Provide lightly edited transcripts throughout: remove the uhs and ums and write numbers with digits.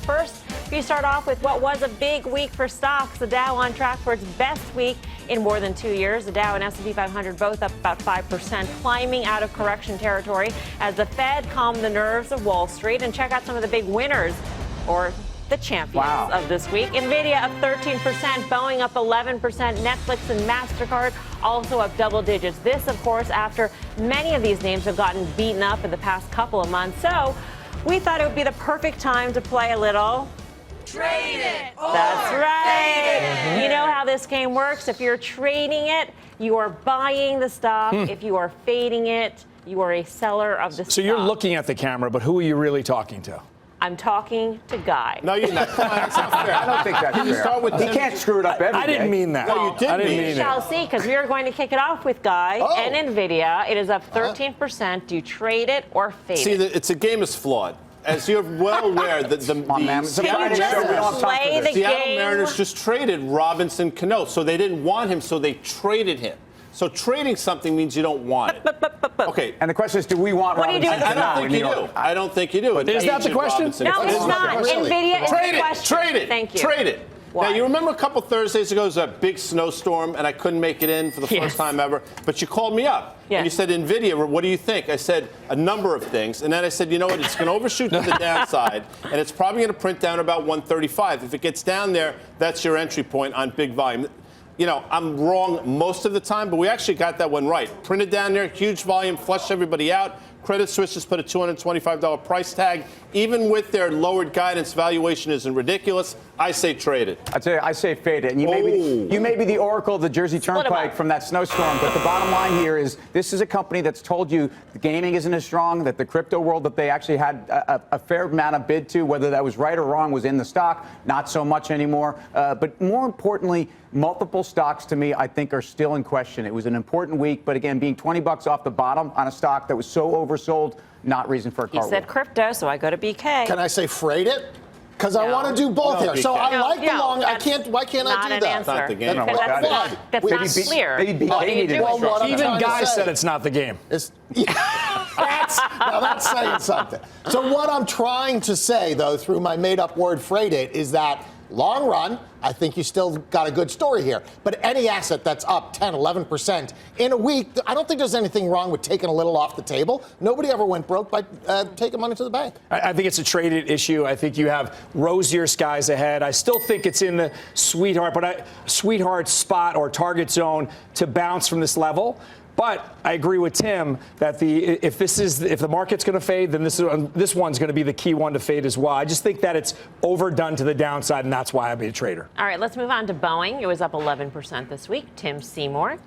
First, we start off with what was a big week for stocks. The Dow on track for its best week in more than 2 years. The Dow and S&P 500 both up about 5%, climbing out of correction territory as the Fed calmed the nerves of Wall Street. And check out some of the big winners, or the champions of this week. Nvidia up 13%, Boeing up 11%, Netflix and MasterCard also up double digits. This, of course, after many of these names have gotten beaten up in the past couple of months. So we thought it would be the perfect time to play a little Trade It. That's right. You know how this game works. If you're trading it, you are buying the stock. If you are fading it, you are a seller of the stock. So you're looking at the camera, but who are you really talking to? I'm talking to Guy. No, you're not. That's not fair. I don't think that's fair. Start with he can't screw it up every day. I didn't mean that. No, you didn't. I didn't We mean shall it. see, because we are going to kick it off with Guy and Nvidia. It is up 13%. Do you trade it or fade See, it? it's a game is flawed. As you're well aware, the Seattle Mariners just traded Robinson Cano, so they didn't want him, so they traded him. So trading something means you don't want it. Okay. And the question is, do we want What do you do? Robinson I don't think you do. I don't think you do. Is that the question? No, it's not. Nvidia is the question. Trade it. Thank you. Trade it. Why? Now, you remember a couple Thursdays ago, there was a big snowstorm, and I couldn't make it in for the first time ever. But you called me up, and you said, Nvidia, what do you think? I said a number of things. And then I said, you know what, it's going to overshoot to the downside, and it's probably going to print down about 135. If it gets down there, that's your entry point on big volume. You know, I'm wrong most of the time, but we actually got that one right. Printed down there, huge volume, flushed everybody out. Credit Suisse just put a $225 price tag. Even with their lowered guidance, valuation isn't ridiculous. I say trade it. I say fade it. And you may be the oracle of the Jersey Turnpike from that snowstorm, but the bottom line here is this is a company that's told you the gaming isn't as strong, that the crypto world that they actually had a fair amount of bid to, whether that was right or wrong, was in the stock. Not so much anymore. But more importantly, multiple stocks to me, I think, are still in question. It was an important week, but again, being 20 bucks off the bottom on a stock that was so oversold, not reason for a cartwheel. He said crypto, so I go to BK. Can I say freight it? Because I want to do both here. So I like the long. Why can't I do that? That's not the game. That's not clear. Even Guy said it's not the game. That's saying something. So what I'm trying to say, though, through my made-up word freight it, is that long run, I think you still got a good story here. But any asset that's up 10, 11% in a week, I don't think there's anything wrong with taking a little off the table. Nobody ever went broke by taking money to the bank. I think it's a traded issue. I think you have rosier skies ahead. I still think it's in the sweetheart spot or target zone to bounce from this level. But I agree with Tim that if the market's going to fade, then this one's going to be the key one to fade as well. I just think that it's overdone to the downside, and that's why I'd be a trader. All right, let's move on to Boeing. It was up 11% this week. Tim Seymour.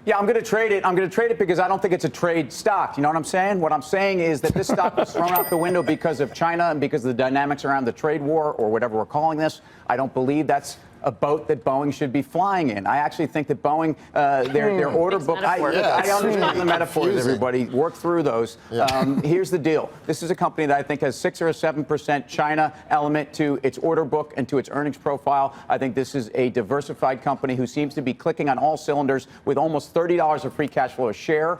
Yeah, I'm going to trade it. I'm going to trade it because I don't think it's a trade stock. You know what I'm saying? What I'm saying is that this stock was thrown out the window because of China and because of the dynamics around the trade war or whatever we're calling this. I don't believe that's a boat that Boeing should be flying in. I actually think that Boeing, their order book, I understand the metaphors, everybody. Work through those. Here's the deal. This is a company that I think has 6 or 7% China element to its order book and to its earnings profile. I think this is a diversified company who seems to be clicking on all cylinders with almost $30 of free cash flow a share.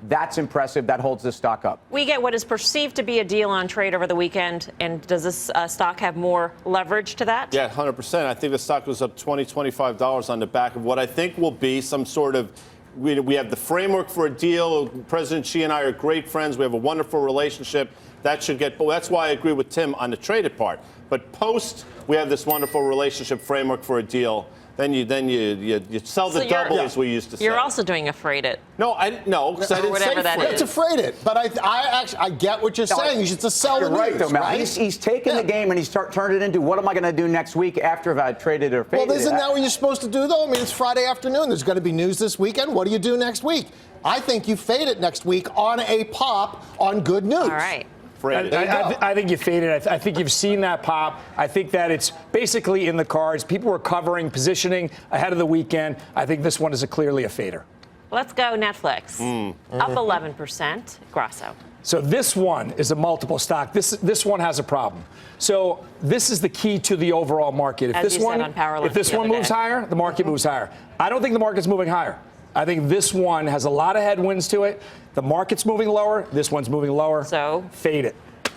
That's impressive. That holds this stock up. We get what is perceived to be a deal on trade over the weekend. And does this stock have more leverage to that? Yeah, 100%. I think the stock was up $20, $25 on the back of what I think will be some sort of. We have the framework for a deal. President Xi and I are great friends. We have a wonderful relationship. That should get. That's why I agree with Tim on the traded part. But post, we have this wonderful relationship framework for a deal. Then you sell the double, as we used to say. You're also doing a freight it. No, because I didn't say freight it. It's a freight it, but I get what you're saying. You should just sell the news, right, though, Mel. He's taken the game and he's turned it into what am I going to do next week after I've traded or faded. Well, isn't that what you're supposed to do, though? I mean, it's Friday afternoon. There's going to be news this weekend. What do you do next week? I think you fade it next week on a pop on good news. All right. I think you faded. I think you've seen that pop. I think that it's basically in the cards. People were covering, positioning ahead of the weekend. I think this one is clearly a fader. Let's go Netflix. Up 11%. Grasso. So this one is a multiple stock. This one has a problem. So this is the key to the overall market. If this one moves higher, the market moves higher. I don't think the market's moving higher. I think this one has a lot of headwinds to it. The market's moving lower. This one's moving lower. So fade it.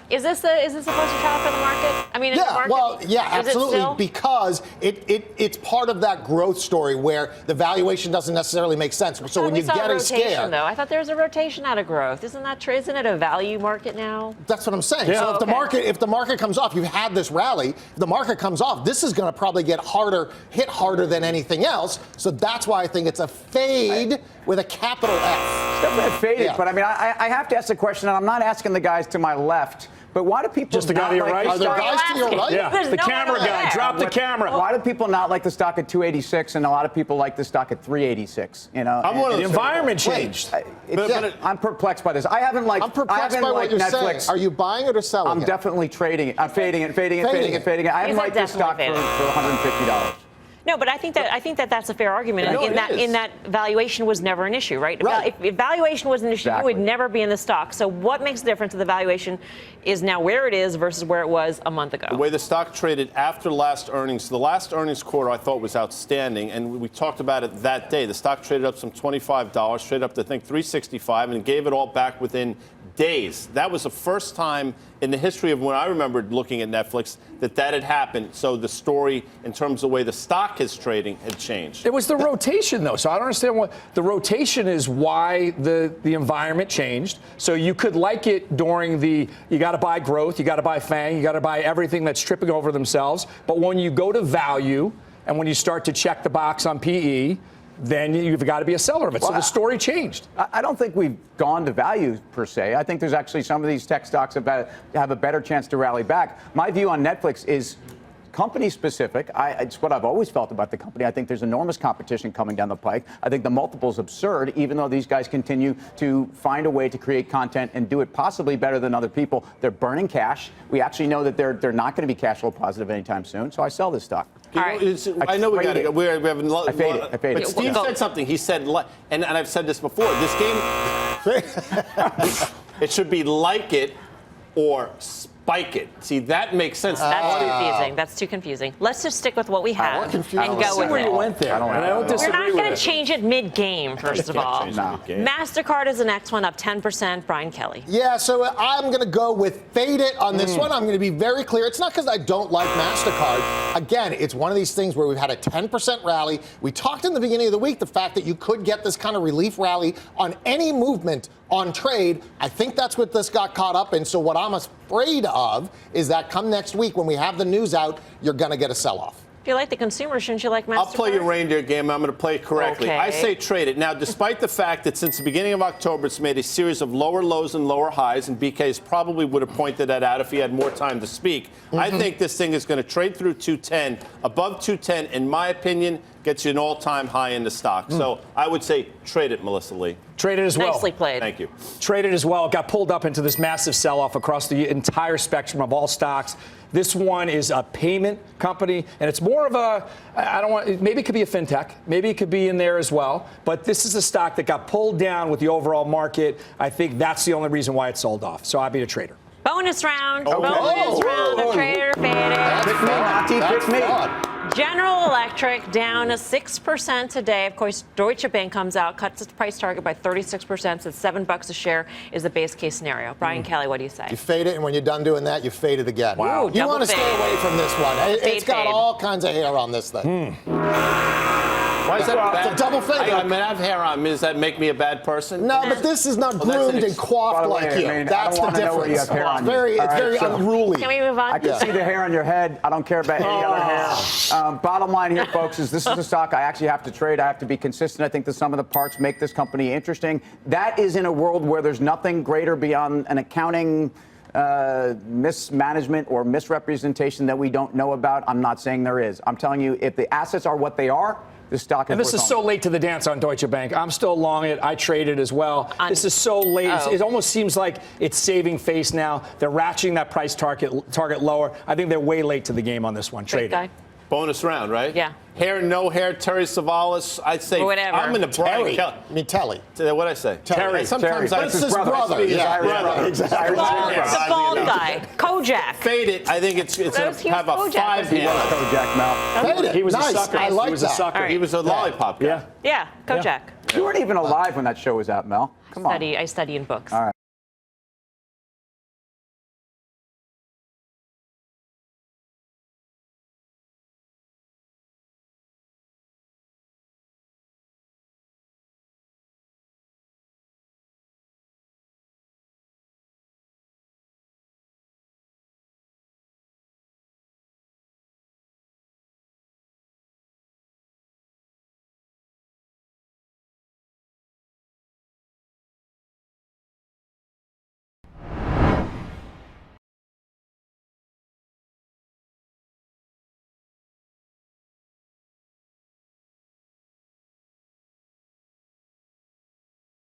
Is this a poster child for the market? I mean, absolutely, because it's part of that growth story where the valuation doesn't necessarily make sense. So when you get a scare, though, I thought there was a rotation out of growth. Isn't that true? Isn't it a value market now? That's what I'm saying. Yeah. So if the market comes off, you've had this rally. If the market comes off, this is going to probably hit harder than anything else. So that's why I think it's a fade with a capital F. It's definitely faded, but I mean, I have to ask the question, and I'm not asking the guys to my left. But why do people just the guy to your right? Are there guys to your right? Yeah, the camera guy. Drop the camera. Why do people not like the stock at 286 and a lot of people like the stock at 386? You know, the environment changed. I'm perplexed by this. I'm perplexed by what you're Netflix. saying. Are you buying it or selling I'm it? definitely trading it. I'm fading it. I haven't liked this stock for $150. No, but I think that's a fair argument. In that valuation was never an issue, right? If valuation was an issue, it would never be in the stock. So what makes the difference? The valuation is now where it is versus where it was a month ago. The way the stock traded after last earnings, the last earnings quarter I thought was outstanding, and we talked about it that day. The stock traded up some $25, traded up to I think $365, and gave it all back within days. That was the first time in the history of when I remembered looking at Netflix that had happened. So the story in terms of the way the stock is trading had changed. It was the rotation, though. So I don't understand what the rotation is. Why the environment changed. So you could like it during you got to buy growth, you got to buy FANG, you got to buy everything that's tripping over themselves. But when you go to value and when you start to check the box on PE, then you've got to be a seller of it. So the story changed. I don't think we've gone to value, per se. I think there's actually some of these tech stocks have a better chance to rally back. My view on Netflix is company-specific. It's what I've always felt about the company. I think there's enormous competition coming down the pike. I think the multiple's absurd, even though these guys continue to find a way to create content and do it possibly better than other people. They're burning cash. We actually know that they're not going to be cash flow positive anytime soon, so I sell this stock. I know we got to go. We have I fade it. But Steve said something. He said, and I've said this before, this game, it should be like it or spike it. See, that makes sense. That's confusing. That's too confusing. Let's just stick with what we have and go with where it. you went there. We're not going to change it mid-game, first of all. MasterCard is the next one, up 10%. Brian Kelly. Yeah, so I'm going to go with fade it on this one. I'm going to be very clear. It's not because I don't like MasterCard. Again, it's one of these things where we've had a 10% rally. We talked in the beginning of the week the fact that you could get this kind of relief rally on any movement on trade. I think that's what this got caught up in. So what I'm afraid of is that come next week when we have the news out, you're going to get a sell-off. If you like the consumer, shouldn't you like MasterCard? I'll play your reindeer game. I'm going to play it correctly. Okay. I say trade it. Now, despite the fact that since the beginning of October, it's made a series of lower lows and lower highs, and BK's probably would have pointed that out if he had more time to speak. I think this thing is going to trade through 210. Above 210, in my opinion, gets you an all-time high in the stock. So I would say trade it, Melissa Lee. Trade it as well. Nicely played. Thank you. Trade it as well. Got pulled up into this massive sell-off across the entire spectrum of all stocks. This one is a payment company, and it's more of maybe it could be a fintech. Maybe it could be in there as well. But this is a stock that got pulled down with the overall market. I think that's the only reason why it sold off. So I'll be a trader. Bonus round. Bonus round of Trader Faded. Pick me. General Electric down 6% today. Of course, Deutsche Bank comes out, cuts its price target by 36%. So $7 a share is the base case scenario. Brian Kelly, what do you say? You fade it, and when you're done doing that, you fade it again. Wow. You want to stay away from this one. It's got all kinds of hair on this thing. Why is that bad? It's a double fade. I mean, I have hair on me. Does that make me a bad person? No, but this is not groomed and coiffed like you. That's the difference. It's very unruly. Can we move on? I can see the hair on your head. I don't care about any other hair. Bottom line here, folks, is this is a stock I actually have to trade. I have to be consistent. I think that some of the parts make this company interesting. That is in a world where there's nothing greater beyond an accounting mismanagement or misrepresentation that we don't know about. I'm not saying there is. I'm telling you, if the assets are what they are, this stock is. And this is so late to the dance on Deutsche Bank. I'm still long it. I traded as well. This is so late. It almost seems like it's saving face now. They're ratcheting that price target lower. I think they're way late to the game on this one. Trade. Bonus round, right? Yeah. Hair, no hair, Terry Savalas. I'd say whatever. I'm in the Brian Kelly. I mean, Telly. What'd I say? Terry. Sometimes That's his brother. Yeah, exactly. The bald guy. Kojak. Fade it. I think it's going to have a 5 He was handle. Kojak, Mel. Fade it. He was nice. a sucker. I like he was a sucker. Right. He was a lollipop guy. Yeah. Yeah, Kojak. You weren't even alive when that show was out, Mel. Come on. I study in books. All right.